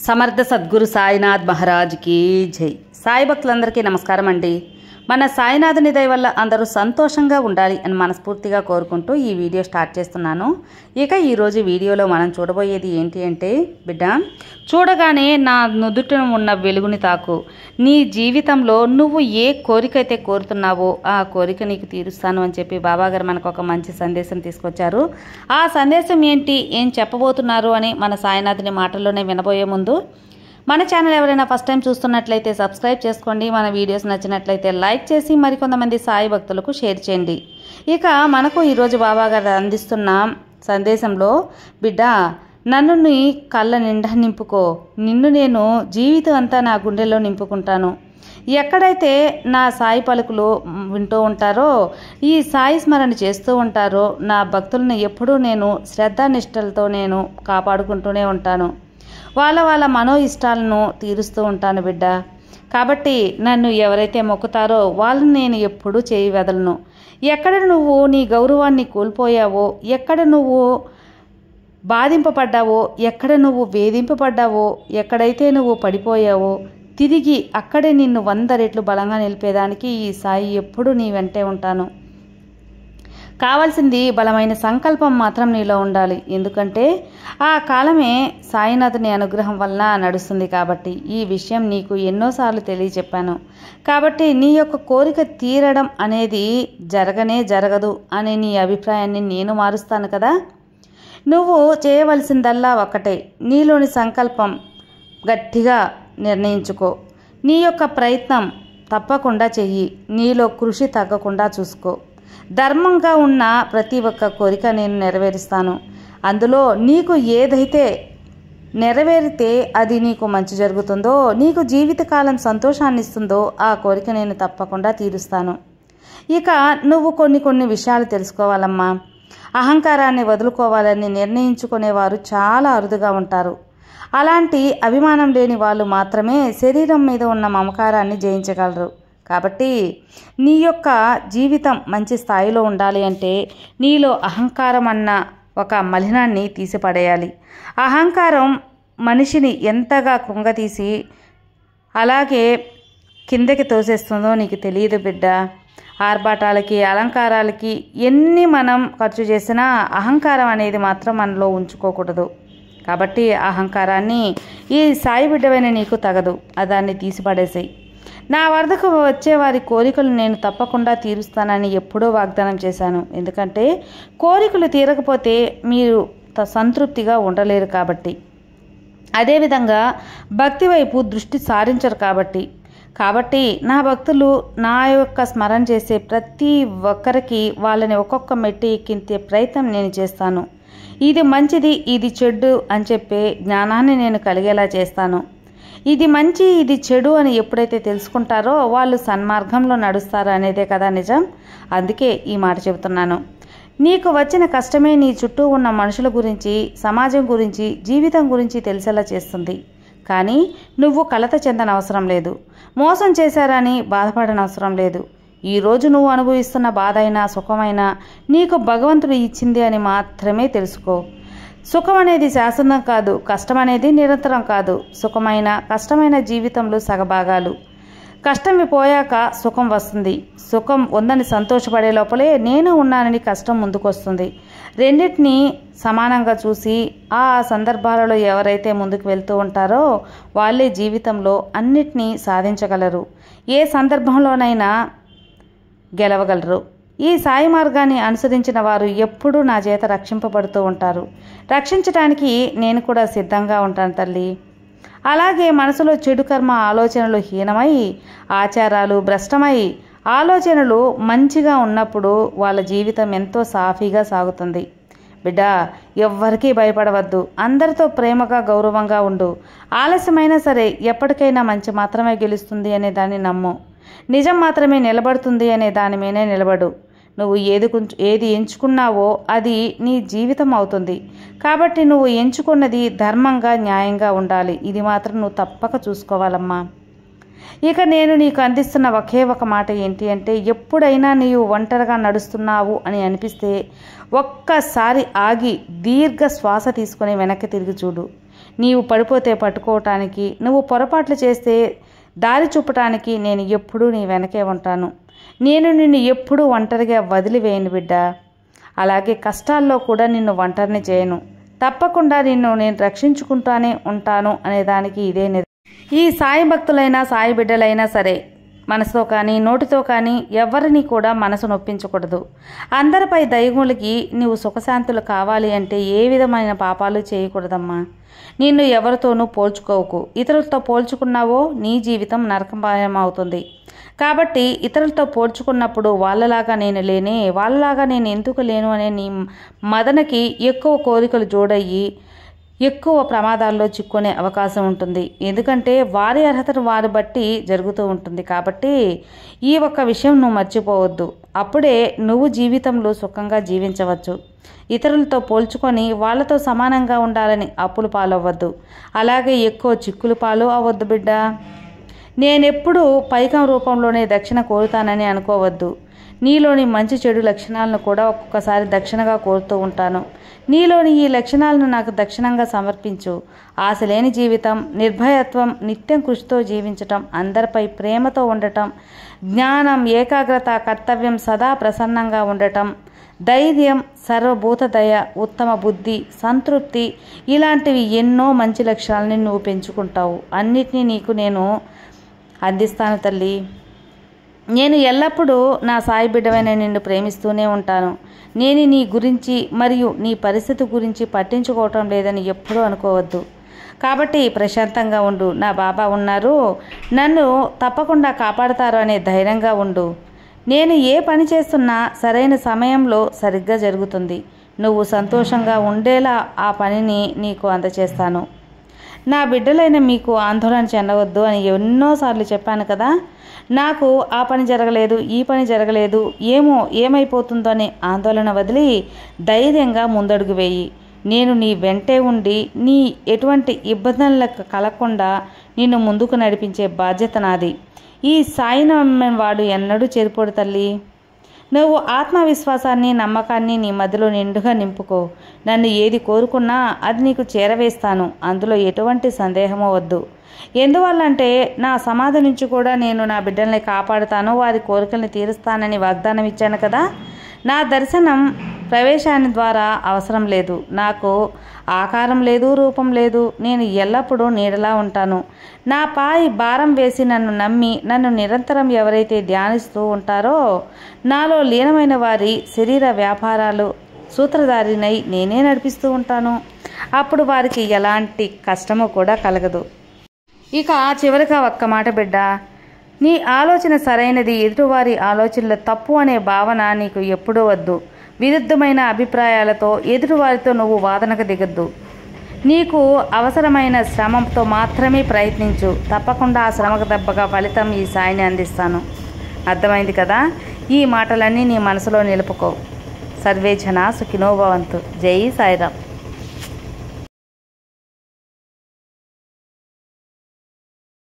సమర్థ సద్గురు సాయినాథ్ మహారాజ్కి జై. సాయి భక్తులందరికీ నమస్కారం అండి. మన సాయినాథుని దయ వల్ల అందరూ సంతోషంగా ఉండాలి అని మనస్ఫూర్తిగా కోరుకుంటూ ఈ వీడియో స్టార్ట్ చేస్తున్నాను. ఇక ఈరోజు వీడియోలో మనం చూడబోయేది ఏంటి అంటే, బిడ్డ చూడగానే నా నుదుటిన ఉన్న వెలుగుని తాకు. నీ జీవితంలో నువ్వు ఏ కోరిక అయితే కోరుతున్నావో ఆ కోరిక నీకు తీరుస్తాను అని చెప్పి బాబాగారు మనకు ఒక మంచి సందేశం తీసుకొచ్చారు. ఆ సందేశం ఏంటి, ఏం చెప్పబోతున్నారు అని మన సాయినాథుని మాటల్లోనే వినబోయే ముందు మన ఛానల్ ఎవరైనా ఫస్ట్ టైం చూస్తున్నట్లయితే సబ్స్క్రైబ్ చేసుకోండి. మన వీడియోస్ నచ్చినట్లయితే లైక్ చేసి మరికొంతమంది సాయి భక్తులకు షేర్ చేయండి. ఇక మనకు ఈరోజు బాబాగారు అందిస్తున్న సందేశంలో, బిడ్డ నన్ను నీ కళ్ళ నిండా నింపుకో, నిన్ను నేను జీవితం అంతా నా గుండెల్లో నింపుకుంటాను. ఎక్కడైతే నా సాయి పలుకులు వింటూ ఉంటారో, ఈ సాయి స్మరణ చేస్తూ ఉంటారో, నా భక్తులను ఎప్పుడూ నేను శ్రద్ధానిష్టలతో నేను కాపాడుకుంటూనే ఉంటాను. వాళ్ళ మనో ఇష్టాలను తీరుస్తూ ఉంటాను బిడ్డ. కాబట్టి నన్ను ఎవరైతే మొక్కుతారో వాళ్ళని నేను ఎప్పుడూ చేయి వదలను. ఎక్కడ నువ్వు నీ గౌరవాన్ని కోల్పోయావో, ఎక్కడ నువ్వు బాధింపబడ్డావో, ఎక్కడ నువ్వు వేధింపబడ్డావో, ఎక్కడైతే నువ్వు పడిపోయావో, తిరిగి అక్కడే నిన్ను 100 రెట్లు బలంగా నిలిపేదానికి ఈ సాయి ఎప్పుడూ నీ వెంటే ఉంటాను. కావాల్సింది బలమైన సంకల్పం మాత్రం నీలో ఉండాలి. ఎందుకంటే ఆ కాలమే సాయినాథుని అనుగ్రహం వల్ల నడుస్తుంది. కాబట్టి ఈ విషయం నీకు ఎన్నోసార్లు తెలియచెప్పాను. కాబట్టి నీ యొక్క కోరిక తీరడం అనేది జరగదు అనే నీ అభిప్రాయాన్ని నేను మారుస్తాను కదా. నువ్వు చేయవలసిందల్లా ఒక్కటే, నీలోని సంకల్పం గట్టిగా నిర్ణయించుకో. నీ యొక్క ప్రయత్నం తప్పకుండా చెయ్యి. నీలో కృషి తగ్గకుండా చూసుకో. ధర్మంగా ఉన్న ప్రతి ఒక్క కోరిక నేను నెరవేరుస్తాను. అందులో నీకు ఏదైతే నెరవేరితే అది నీకు మంచి జరుగుతుందో, నీకు జీవితకాలం సంతోషాన్ని ఇస్తుందో ఆ కోరిక నేను తప్పకుండా తీరుస్తాను. ఇక నువ్వు కొన్ని విషయాలు తెలుసుకోవాలమ్మా. అహంకారాన్ని వదులుకోవాలని నిర్ణయించుకునేవారు చాలా అరుదుగా ఉంటారు. అలాంటి అభిమానం లేని వాళ్ళు మాత్రమే శరీరం మీద ఉన్న మమకారాన్ని జయించగలరు. కాబట్టి నీ యొక్క జీవితం మంచి స్థాయిలో ఉండాలి అంటే నీలో అహంకారం అన్న ఒక మలినాన్ని తీసిపడేయాలి. అహంకారం మనిషిని ఎంతగా కృంగతీసి అలాగే కిందకి తోసేస్తుందో నీకు తెలియదు బిడ్డ. ఆర్భాటాలకి అలంకారాలకి ఎన్ని మనం ఖర్చు చేసినా అహంకారం అనేది మాత్రం మనలో ఉంచుకోకూడదు. కాబట్టి అహంకారాన్ని ఈ సాయి బిడ్డవైన నీకు తగదు, దాన్ని తీసిపడేసాయి. నా వద్దకు వచ్చే వారి కోరికలు నేను తప్పకుండా తీరుస్తానని ఎప్పుడో వాగ్దానం చేశాను. ఎందుకంటే కోరికలు తీరకపోతే మీరు సంతృప్తిగా ఉండలేరు కాబట్టి. అదేవిధంగా భక్తి వైపు దృష్టి సారించరు కాబట్టి నా భక్తులు నా యొక్క స్మరణ చేసే ప్రతి ఒక్కరికి వాళ్ళని ఒక్కొక్క మెట్టి ఎక్కించే ప్రయత్నం నేను చేస్తాను. ఇది మంచిది, ఇది చెడ్డు అని చెప్పే జ్ఞానాన్ని నేను కలిగేలా చేస్తాను. ఇది మంచి, ఇది చెడు అని ఎప్పుడైతే తెలుసుకుంటారో వాళ్ళు సన్మార్గంలో నడుస్తారు అనేదే కదా నిజం. అందుకే ఈ మాట చెబుతున్నాను. నీకు వచ్చిన కష్టమే నీ చుట్టూ ఉన్న మనుషుల గురించి, సమాజం గురించి, జీవితం గురించి తెలిసేలా చేస్తుంది. కానీ నువ్వు కలత చెందనవసరం లేదు. మోసం చేశారని బాధపడనవసరం లేదు. ఈరోజు నువ్వు అనుభవిస్తున్న బాధ అయినా సుఖమైనా నీకు భగవంతుడు ఇచ్చింది అని మాత్రమే తెలుసుకో. సుఖం అనేది శాశ్వతం కాదు, కష్టం అనేది నిరంతరం కాదు. సుఖమైన కష్టమైన జీవితంలో సగభాగాలు. కష్టం పోయాక సుఖం వస్తుంది. సుఖం ఉందని సంతోషపడే లోపలే నేను ఉన్నానని కష్టం ముందుకొస్తుంది. రెండింటినీ సమానంగా చూసి ఆ సందర్భాలలో ఎవరైతే ముందుకు వెళ్తూ ఉంటారో వాళ్ళే జీవితంలో అన్నిటినీ సాధించగలరు. ఏ సందర్భంలోనైనా గెలవగలరు. ఈ సాయి మార్గాన్ని అనుసరించిన వారు ఎప్పుడూ నా చేత రక్షింపబడుతూ ఉంటారు. రక్షించడానికి నేను కూడా సిద్ధంగా ఉంటాను తల్లి. అలాగే మనసులో చెడు కర్మ ఆలోచనలు హీనమై, ఆచారాలు భ్రష్టమై, ఆలోచనలు మంచిగా ఉన్నప్పుడు వాళ్ళ జీవితం ఎంతో సాఫీగా సాగుతుంది. బిడ్డ ఎవ్వరికీ భయపడవద్దు. అందరితో ప్రేమగా గౌరవంగా ఉండు. ఆలస్యమైనా సరే ఎప్పటికైనా మంచి మాత్రమే గెలుస్తుంది అనే దాన్ని నమ్ము. నిజం మాత్రమే నిలబడుతుంది అనే దాని మీదే నిలబడు. నువ్వు ఏది ఎంచుకున్నావో అది నీ జీవితం అవుతుంది. కాబట్టి నువ్వు ఎంచుకున్నది ధర్మంగా న్యాయంగా ఉండాలి. ఇది మాత్రం నువ్వు తప్పక చూసుకోవాలమ్మా. ఇక నేను నీకు అందిస్తున్న ఒకే ఒక మాట ఏంటి అంటే, ఎప్పుడైనా నీవు ఒంటరిగా నడుస్తున్నావు అని అనిపిస్తే ఒక్కసారి ఆగి దీర్ఘ శ్వాస తీసుకొని వెనక్కి తిరిగి చూడు. నీవు పడిపోతే పట్టుకోవటానికి, నువ్వు పొరపాట్లు చేస్తే దారి చూపటానికి నేను ఎప్పుడూ నీ వెనకే ఉంటాను. నేను నిన్ను ఎప్పుడూ ఒంటరిగా వదిలివేయను బిడ్డ. అలాగే కష్టాల్లో కూడా నిన్ను ఒంటరిని చేయను. తప్పకుండా నిన్ను నేను రక్షించుకుంటానే ఉంటాను అనేదానికి ఇదే నిజం. ఈ సాయి భక్తులైనా సాయి బిడ్డలైనా సరే మనసుతో కానీ నోటితో కానీ ఎవరిని కూడా మనసు నొప్పించకూడదు. అందరిపై దయగులికి నీవు సుఖశాంతులు కావాలి అంటే ఏ విధమైన పాపాలు చేయకూడదమ్మా. నిన్ను ఎవరితోనూ పోల్చుకోకు. ఇతరులతో పోల్చుకున్నావో నీ జీవితం నరకమయం అవుతుంది. కాబట్టి ఇతరులతో పోల్చుకున్నప్పుడు వాళ్ళలాగా నేను లేనే, వాళ్ళలాగా నేను ఎందుకు లేను అనే నీ మదనకి ఎక్కువ కోరికలు జోడయ్యి ఎక్కువ ప్రమాదాల్లో చిక్కునే అవకాశం ఉంటుంది. ఎందుకంటే వారి అర్హతను వారి బట్టి జరుగుతూ ఉంటుంది. కాబట్టి ఈ ఒక్క విషయం నువ్వు మర్చిపోవద్దు. అప్పుడే నువ్వు జీవితంలో సుఖంగా జీవించవచ్చు. ఇతరులతో పోల్చుకొని వాళ్ళతో సమానంగా ఉండాలని అప్పులు పాలవ్వద్దు. అలాగే ఎక్కువ చిక్కులు పాలు అవ్వద్దు బిడ్డ. నేనెప్పుడూ పైకం రూపంలోనే దక్షిణ కోరుతానని అనుకోవద్దు. నీలోని మంచి చెడు లక్షణాలను కూడా ఒక్కొక్కసారి దక్షిణగా కోరుతూ ఉంటాను. నీలోని ఈ లక్షణాలను నాకు దక్షిణంగా సమర్పించు. ఆశ లేని జీవితం, నిర్భయత్వం, నిత్యం కృషితో జీవించటం, అందరిపై ప్రేమతో ఉండటం, జ్ఞానం, ఏకాగ్రత, కర్తవ్యం, సదా ప్రసన్నంగా ఉండటం, ధైర్యం, సర్వభూత దయ, ఉత్తమ బుద్ధి, సంతృప్తి ఇలాంటివి ఎన్నో మంచి లక్షణాలని నువ్వు పెంచుకుంటావు. అన్నిటినీ నీకు నేను అందిస్తాను తల్లి. నేను ఎల్లప్పుడూ నా సాయి బిడ్డవైన నిన్ను ప్రేమిస్తూనే ఉంటాను. నేను నీ గురించి మరియు నీ పరిస్థితి గురించి పట్టించుకోవటం లేదని ఎప్పుడూ అనుకోవద్దు. కాబట్టి ప్రశాంతంగా ఉండు. నా బాబా ఉన్నారు, నన్ను తప్పకుండా కాపాడతారు అనే ధైర్యంగా ఉండు. నేను ఏ పని చేస్తున్నా సరైన సమయంలో సరిగ్గా జరుగుతుంది. నువ్వు సంతోషంగా ఉండేలా ఆ పనిని నీకు అందచేస్తాను. నా బిడ్డలైన మీకు ఆందోళన చెందవద్దు అని ఎన్నోసార్లు చెప్పాను కదా. నాకు ఆ పని జరగలేదు, ఈ పని జరగలేదు, ఏమైపోతుందో అని ఆందోళన వదిలి ధైర్యంగా ముందడుగు వేయి. నేను నీ వెంటే ఉండి నీ ఎటువంటి ఇబ్బందులకు కలగకుండా నిన్ను ముందుకు నడిపించే బాధ్యత నాది. ఈ సాయి నమ్మిన వాడు ఎన్నడూ చెరిపోడు తల్లి. నువ్వు ఆత్మవిశ్వాసాన్ని, నమ్మకాన్ని నీ మధ్యలో నిండుగా నింపుకో. నన్ను ఏది కోరుకున్నా అది నీకు చేరవేస్తాను. అందులో ఎటువంటి సందేహమూ వద్దు. ఎందువల్లంటే నా సమాధి నుంచి కూడా నేను నా బిడ్డల్ని కాపాడుతాను, వారి కోరికల్ని తీరుస్తానని వాగ్దానం ఇచ్చాను కదా. నా దర్శనం ప్రవేశాన్ని ద్వారా అవసరం లేదు. నాకు ఆకారం లేదు, రూపం లేదు. నేను ఎల్లప్పుడూ నీడలా ఉంటాను. నా పై భారం వేసి నన్ను నమ్మి నన్ను నిరంతరం ఎవరైతే ధ్యానిస్తూ ఉంటారో నాలో లీనమైన వారి శరీర వ్యాపారాలు సూత్రధారినై నేనే నడిపిస్తూ ఉంటాను. అప్పుడు వారికి ఎలాంటి కష్టము కూడా కలగదు. ఇక చివరిగా ఒక్క మాట బిడ్డ, నీ ఆలోచన సరైనది, ఎదుటివారి ఆలోచనలు తప్పు అనే భావన నీకు ఎప్పుడూ వద్దు. విరుద్ధమైన అభిప్రాయాలతో ఎదుటివారితో నువ్వు వాదనకు దిగద్దు. నీకు అవసరమైన శ్రమతో మాత్రమే ప్రయత్నించు. తప్పకుండా ఆ శ్రమకు దెబ్బగా ఫలితం ఈ సాయిని అందిస్తాను. అర్థమైంది కదా. ఈ మాటలన్నీ నీ మనసులో నిలుపుకో. సర్వే జనా సుఖినో భవంతు. జై సాయిరామ్.